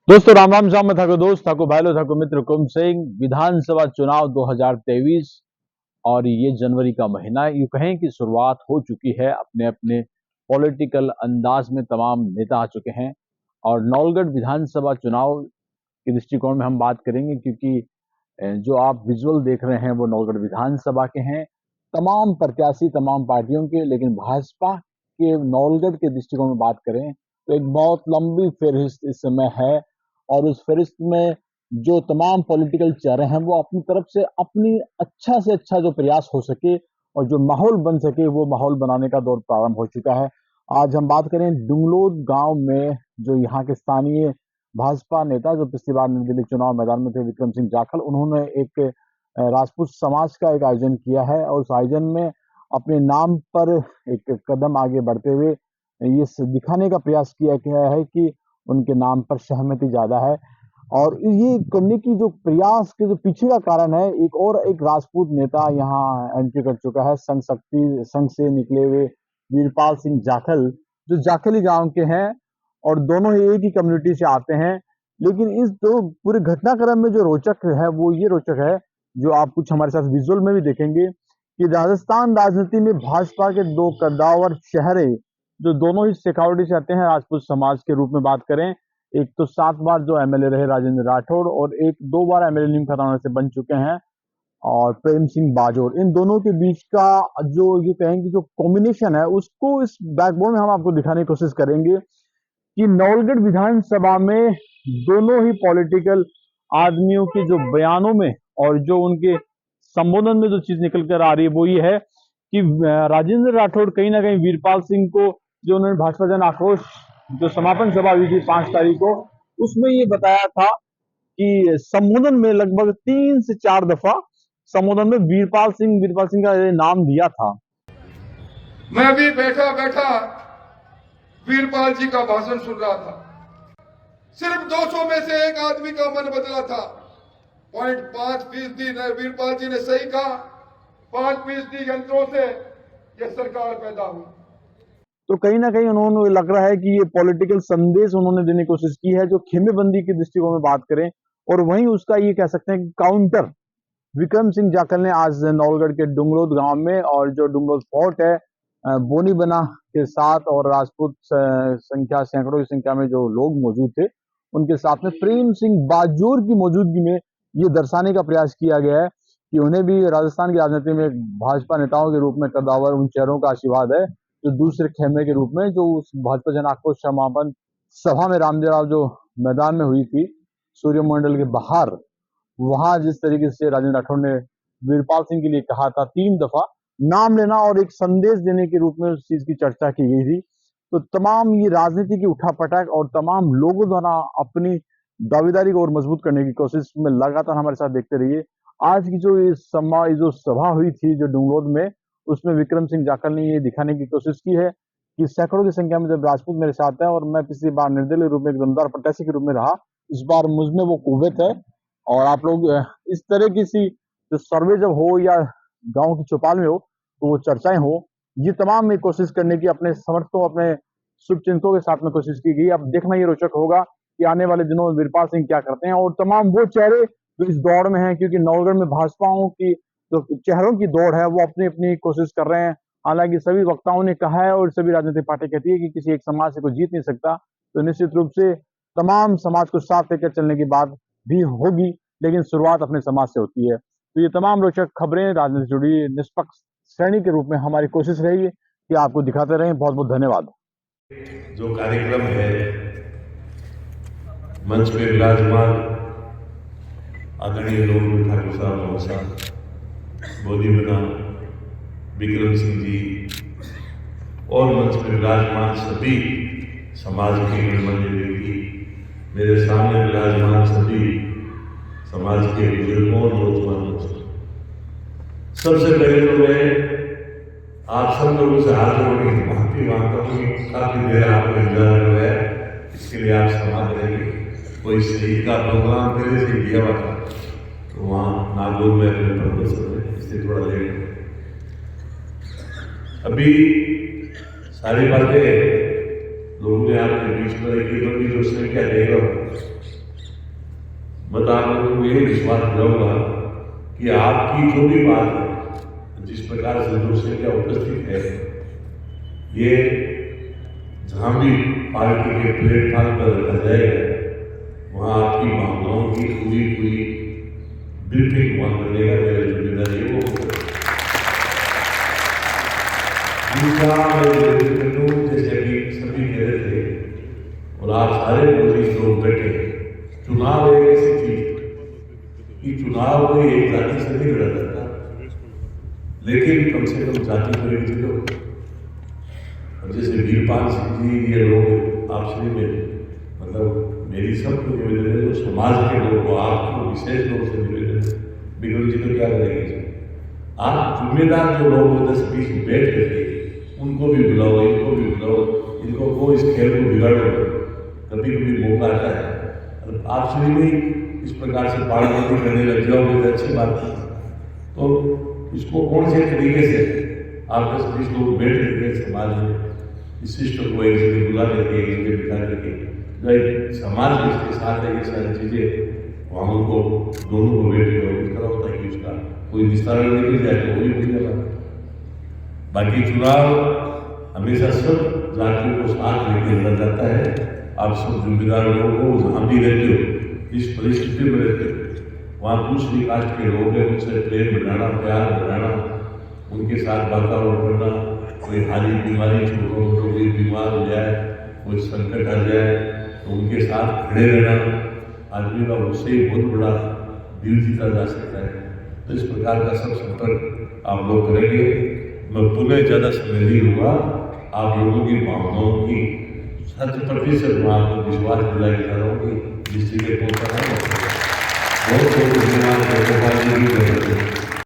दोस्तों राम राम श्याम में ठाकुर दोस्त ठाकुर भाईलो ठाकुर मित्र कुम सिंह विधानसभा चुनाव 2023 और ये जनवरी का महीना यूं कहें कि शुरुआत हो चुकी है। अपने अपने पॉलिटिकल अंदाज में तमाम नेता आ चुके हैं और नौलगढ़ विधानसभा चुनाव के दृष्टिकोण में हम बात करेंगे क्योंकि जो आप विजुअल देख रहे हैं वो नौलगढ़ विधानसभा के हैं। तमाम प्रत्याशी तमाम पार्टियों के, लेकिन भाजपा के नौलगढ़ के दृष्टिकोण में बात करें तो एक बहुत लंबी फहरिस्त इस समय है और उस फहरिस्त में जो तमाम पॉलिटिकल चेहरे हैं वो अपनी तरफ से अच्छा जो प्रयास हो सके और जो माहौल बन सके वो माहौल बनाने का दौर प्रारंभ हो चुका है। आज हम बात करें डुंगलोद गांव में जो यहाँ के स्थानीय भाजपा नेता जो पिछली बार नई दिल्ली चुनाव मैदान में थे, विक्रम सिंह जाखल, उन्होंने एक राजपूत समाज का एक आयोजन किया है और उस आयोजन में अपने नाम पर एक कदम आगे बढ़ते हुए ये दिखाने का प्रयास किया गया है कि उनके नाम पर सहमति ज्यादा है। और ये करने की जो प्रयास के जो पीछे का कारण है, एक राजपूत नेता यहाँ एंट्री कर चुका है, संघ से निकले हुए वीरपाल सिंह जाखल, जो जाखली गांव के हैं और दोनों ही एक ही कम्युनिटी से आते हैं। लेकिन इस दो पूरे घटनाक्रम में जो रोचक है वो ये रोचक है, जो आप कुछ हमारे साथ विजुअल में भी देखेंगे कि राजस्थान राजनीति में भाजपा के दो कद्दावर चेहरे जो दोनों ही शेखावटी से आते हैं, राजपूत समाज के रूप में बात करें, एक तो 7 बार जो एमएलए रहे राजेंद्र राठौड़ और एक 2 बार एमएलए नीम खतौना से बन चुके हैं और प्रेम सिंह बाजोर, इन दोनों के बीच का जो ये कहेंगे जो कॉम्बिनेशन है उसको इस बैकबोन में हम आपको दिखाने की कोशिश करेंगे कि नौलगढ़ विधानसभा में दोनों ही पॉलिटिकल आदमियों के जो बयानों में और जो उनके संबोधन में जो चीज निकल कर आ रही है वो ये है कि राजेंद्र राठौड़ कहीं ना कहीं वीरपाल सिंह को, जो उन्होंने भाजपा जन आक्रोश जो समापन सभा हुई थी 5 तारीख को, उसमें ये बताया था कि संबोधन में लगभग 3 से 4 दफा संबोधन में वीरपाल सिंह का नाम दिया था। मैं भी बैठा बैठा वीरपाल जी का भाषण सुन रहा था। सिर्फ 200 में से एक आदमी का मन बदला था। 0.5% वीरपाल जी ने सही कहा, 5% यंत्रों से यह सरकार पैदा हुई। तो कहीं ना कहीं उन्होंने लग रहा है कि ये पॉलिटिकल संदेश उन्होंने देने की कोशिश की है जो खेमेबंदी के दृष्टिकोण में बात करें, और वहीं उसका ये कह सकते हैं कि काउंटर विक्रम सिंह जाखल ने आज नौलगढ़ के डुंगलोद गांव में, और जो डुंगलोद फोर्ट है बोनी बना के साथ और राजपूत संख्या सैकड़ों की संख्या में जो लोग मौजूद थे उनके साथ में प्रेम सिंह बाजोर की मौजूदगी में ये दर्शाने का प्रयास किया गया है कि उन्हें भी राजस्थान की राजनीति में भाजपा नेताओं के रूप में कद्दावर उन चेहरों का आशीर्वाद है जो दूसरे खेमे के रूप में जो उस भाजपा जन आक्रोश समापन सभा में रामदेव जो मैदान में हुई थी सूर्य मंडल के बाहर, वहां जिस तरीके से राजेंद्र राठौड़ ने वीरपाल सिंह के लिए कहा था 3 दफा नाम लेना और एक संदेश देने के रूप में उस चीज की चर्चा की गई थी। तो तमाम ये राजनीति की उठापटक और तमाम लोगों द्वारा अपनी दावेदारी को और मजबूत करने की कोशिश में लगातार हमारे साथ देखते रहिए। आज की जो सभा हुई थी जो डुंगलोद में, उसमें विक्रम सिंह जाखल ने ये दिखाने की कोशिश की है कि सैकड़ों की संख्या में जब राजपूत मेरे साथ है और मैं पिछली बार निर्दलीय रूप में एक दमदार प्रत्याशी के रूप में रहा, इस बार मुझमें वो कुव्वत है। और आप लोग इस तरह की सी जो सर्वे जब हो या गांव की चौपाल में हो तो वो चर्चाएं हो, ये तमाम में कोशिश करने की अपने समर्थकों अपने शुभचिंतकों के साथ में कोशिश की गई। अब देखना ये रोचक होगा कि आने वाले दिनों में वीरपाल सिंह क्या करते हैं और तमाम वो चेहरे जो इस दौड़ में हैं, क्योंकि नौलगढ़ में भाजपाओं की जो चेहरों की दौड़ है वो अपनी अपनी कोशिश कर रहे हैं। हालांकि सभी वक्ताओं ने कहा है और सभी राजनीतिक पार्टी कहती है कि किसी एक समाज से कोई जीत नहीं सकता, तो निश्चित रूप से तमाम समाज को साथ लेकर चलने की बात भी होगी, लेकिन शुरुआत अपने समाज से होती है। तो ये तमाम रोचक खबरें राजनीति से जुड़ी निष्पक्ष श्रेणी के रूप में हमारी कोशिश रहेगी कि आपको दिखाते रहें। बहुत बहुत धन्यवाद। जो कार्यक्रम है मंच पे विराजमान आदरणीय लोग ठाकुर साहब महोत्सव बोधी बना विक्रम सिंह जी और मंच पे विराजमान सभी समाज के गणमान्य व्यक्ति, मेरे सामने विराजमान सभी समाज के बुजुर्गों और नौजवानों से, सबसे पहले तो मैं आप सब लोगों से हाथ जोड़ के माफी मांगता हूँ कि काफी देर आपको इंतजार हो गया, इसके लिए आप क्षमा करेंगे। कोई शहीद का प्रोग्राम पहले से दिया हुआ था तो वहाँ नागौर में अपने प्रोफेसर में, इसलिए थोड़ा लेट। अभी सारी बातें लोगों ने आपके बीच में रखी, जो संख्या देगा मैं तो आप लोगों को यही विश्वास दिलाऊंगा कि आपकी जो भी बात है, जिस प्रकार से जो संख्या उपस्थित है, ये जहाँ भी पार्टी के प्लेटफॉर्म पर रखा जाएगा, वहाँ आपकी भावनाओं की पूरी ब्रीफिंग वहाँ करने का मेरा जिम्मेदारी है वो दूसरा जैसे अभी सभी कह रहे थे और आप सारे लोग बैठे, चुनाव एक ऐसी चीज कि चुनाव कोई एक जाति से नहीं लड़ा जाता, लेकिन कम से कम जाति को एक जिलो। और जैसे वीरपाल सिंह जी ये लोग आपसे में मतलब मेरी सबको निवेदन है, जो समाज के लोग को आपको विशेष रूप से निवेदन है, बिगड़ जी तो क्या करेंगे, आप जिम्मेदार जो लोग 10-20 बैठ रहे उनको भी बुलाओ, इनको भी बुलाओ, इनको को इस खेल को बिगाड़ो। कभी कभी मौका आता है, आप सभी भी इस प्रकार से पार्टी करने लग जाओगे तो अच्छी बात है। तो इसको कौन से तरीके से आप 10-20 लोग बैठ करके समाज में इस सिस्टम को एक जगह बुला करके एक जगह बिठा करके समाज इसके साथ है, ये सारी चीजें वहाँ उनको दोनों को बैठ के करा होता है कि उसका कोई निस्तारण निकल जाए तो वही हो जाएगा। बाकी चुनाव हमेशा सब जातियों को साथ लेके लड़ा जाता है। आप सब जिम्मेदार लोग हो, जहाँ भी रहते हो, इस परिस्थिति में रहते हो, वहाँ दूसरी कास्ट के लोग हैं, उनसे प्रेम बनाना, प्यार बनाना, उनके साथ वातावरण करना, कोई हारी बीमारी छोड़ो तो कोई बीमार हो जाए, कोई संकट आ जाए तो उनके साथ खड़े रहना आदमी का उससे ही बहुत बड़ा दिल जीता जा सकता है। तो इस प्रकार का सब संपर्क आप लोग करेंगे। मैं पुनः ज़्यादा समय नहीं लूँगा, आप लोगों की भावनाओं की 100% मैं आपको विश्वास दिलाना चाह रहा हूँ कि जिस चीज़ के पहुँचा है बहुत बहुत धन्यवाद।